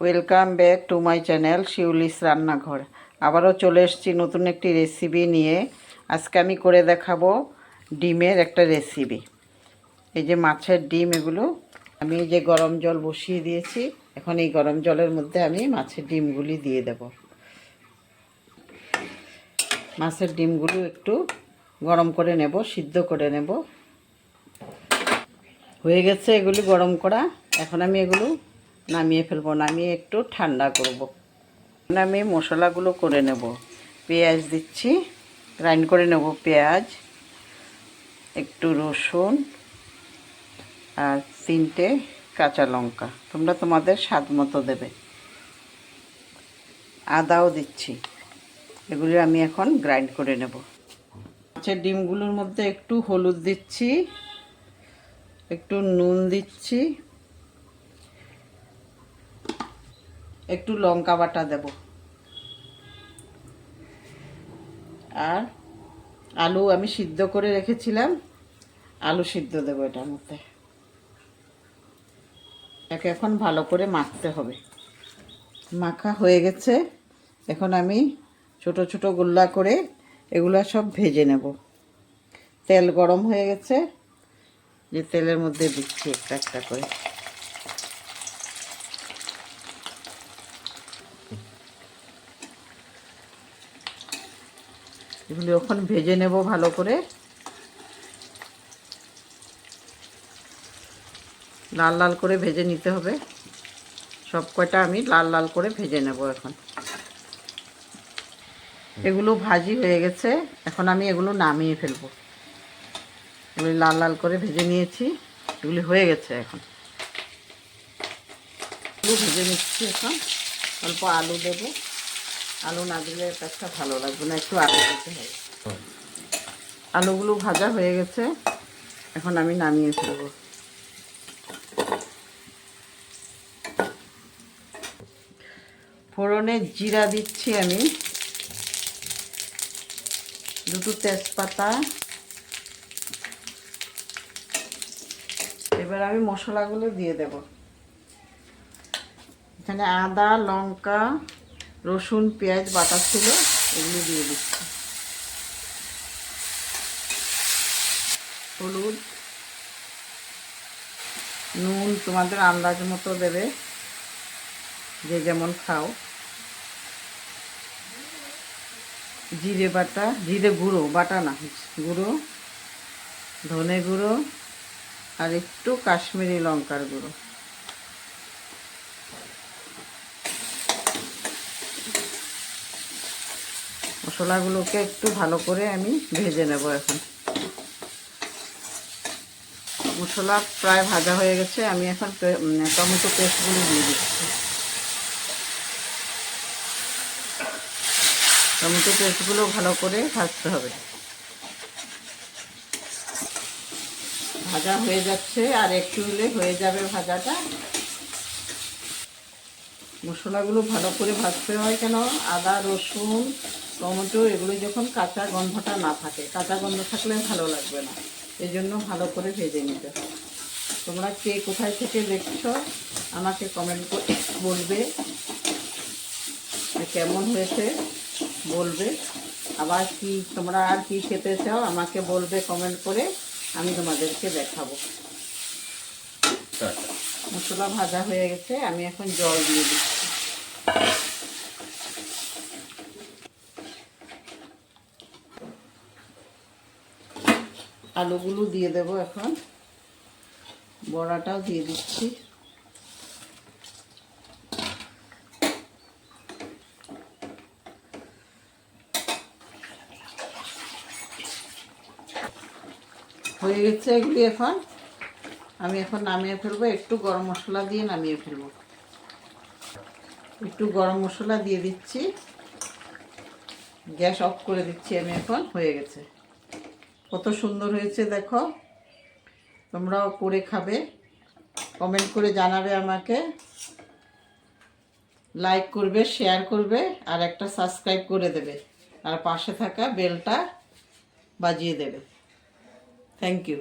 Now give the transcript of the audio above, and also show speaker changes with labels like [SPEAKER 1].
[SPEAKER 1] Welcome back to my channel Shiuli's রান্নাঘর। আবারও চলে এসেছি নতুন একটি রেসিপি নিয়ে। আজকে আমি করে দেখাবো ডিমের একটা রেসিপি। এই যে মাছের ডিম, এগুলো আমি এই যে গরম জল বসিয়ে দিয়েছি। এখন এই গরম জলের মধ্যে আমি মাছের ডিমগুলি দিয়ে দেব। মাছের ডিমগুলো একটু গরম করে নেব, সিদ্ধ করে নেব। হয়ে গেছে এগুলি গরম করা। এখন আমি এগুলো নামিয়ে ফেলবো, নামিয়ে একটু ঠান্ডা করব। আমি মশলাগুলো করে নেব। পেঁয়াজ দিচ্ছি, গ্রাইন্ড করে নেব পেঁয়াজ, একটু রসুন আর 3টে কাঁচা লঙ্কা, তোমরা তোমাদের স্বাদ মতো দেবে। আদাও দিচ্ছি। এগুলি আমি এখন গ্রাইন্ড করে নেব। মাছের ডিমগুলোর মধ্যে একটু হলুদ দিচ্ছি, একটু নুন দিচ্ছি, একটু লঙ্কা বাটা দেব, আর আলু আমি সিদ্ধ করে রেখেছিলাম, আলু সিদ্ধ দেবো এটার মধ্যে। এটাকে এখন ভালো করে মাখতে হবে। মাখা হয়ে গেছে। এখন আমি ছোট ছোট গোল্লা করে এগুলো সব ভেজে নেব। তেল গরম হয়ে গেছে, যে তেলের মধ্যে দিচ্ছি একটা একটা করে। এগুলো এখন ভেজে নেব ভালো করে। লাল লাল করে ভেজে নিতে হবে। সব কয়টা আমি লাল লাল করে ভেজে নেব এখন। এগুলো ভাজি হয়ে গেছে। এখন আমি এগুলো নামিয়ে ফেলবো। এগুলি লাল লাল করে ভেজে নিয়েছি, এগুলি হয়ে গেছে। এখন আলু ভেজে নিচ্ছি। এখন অল্প আলু দেবো। আলু না দিলে একটা ভালো লাগবে না, একটু আলু দিতে হবে। আলুগুলো ভাজা হয়ে গেছে। এখন আমি নামিয়ে ফেলবো। ফোড়নে জিরা দিচ্ছি আমি, 2টো তেজপাতা। এবার আমি মশলাগুলো দিয়ে দেব। এখানে আদা, লঙ্কা, রসুন, পেঁয়াজ বাটা ছিল, এগুলো দিয়ে দিচ্ছি। হলুদ, নুন তোমাদের আন্দাজ মতো দেবে, যে যেমন খাও। জিরে বাটা, জিরে গুঁড়ো, বাটা না, গুঁড়ো, ধনে গুঁড়ো আর একটু কাশ্মীরি লঙ্কার গুঁড়ো। মশলাগুলোকে একটু ভালো করে আমি ভেজে নেব। এখন মশলা প্রায় ভাজা হয়ে গেছে। আমি এখন টমেটো পেস্টগুলো দিয়ে দিচ্ছি। টমেটো পেস্টগুলো ভালো করে ভাজতে হবে। ভাজা হয়ে যাচ্ছে, আর একটু হলে হয়ে যাবে ভাজাটা। মশলাগুলো ভালো করে ভাজতে হয় কেন? আদা, রসুন, টমেটো এগুলো যখন কাঁচা গন্ধটা না থাকে, কাঁচা গন্ধ থাকলে ভালো লাগবে না, এই জন্য ভালো করে ভেজে নিতে হয়। তোমরা কে কোথায় থেকে দেখছো আমাকে কমেন্ট করে বলবে, কেমন হয়েছে বলবে। আবার কি তোমরা আর কি খেতে চাও আমাকে বলবে কমেন্ট করে, আমি তোমাদেরকে দেখাবো। মশলা ভাজা হয়ে গেছে, আমি এখন জল দিয়ে দিচ্ছি। আলুগুলো দিয়ে দেব। এখন বড়াটাও দিয়ে দিচ্ছি। হয়ে গেছে এগুলি। এখন আমি নামিয়ে ফেলবো। একটু গরম মশলা দিয়ে নামিয়ে ফেলবো। একটু গরম মশলা দিয়ে দিচ্ছি। গ্যাস অফ করে দিচ্ছি আমি। এখন হয়ে গেছে। কত সুন্দর হয়েছে দেখো। তোমরাও করে খাবে, কমেন্ট করে জানাবে আমাকে, লাইক করবে, শেয়ার করবে, আর একটা সাবস্ক্রাইব করে দেবে, আর পাশে থাকা বেলটা বাজিয়ে দেবে। Thank you.